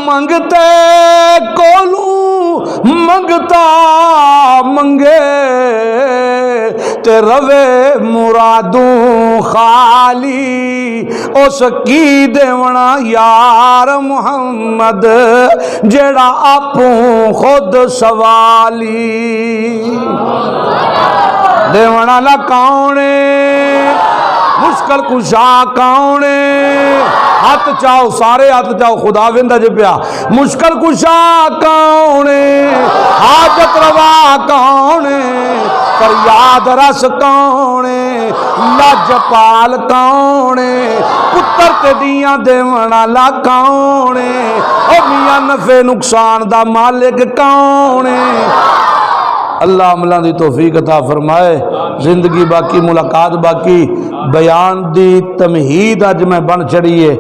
منگتے کولوں منگتا منگے تے روے مرادوں خالی اس کی دیونا یار محمد جیڑا آپوں خود سوالی دیونا لکاؤنے مشکل کشا کاؤنے ہاتھ چاہو سارے ہاتھ چاہو خدا وندہ جے پیا مشکل کشا کاؤنے حاجت روا کاؤنے فریاد رس کاؤنے لج پال کاؤنے پتر تے دیاں دیونا لکاؤنے او میاں نفع نقصان دا مالک کاؤنے اللہ عملہ دی توفیق عطا فرمائے زندگی باقی ملاقات باقی بیان دی تمہید اج میں بن چڑی ہے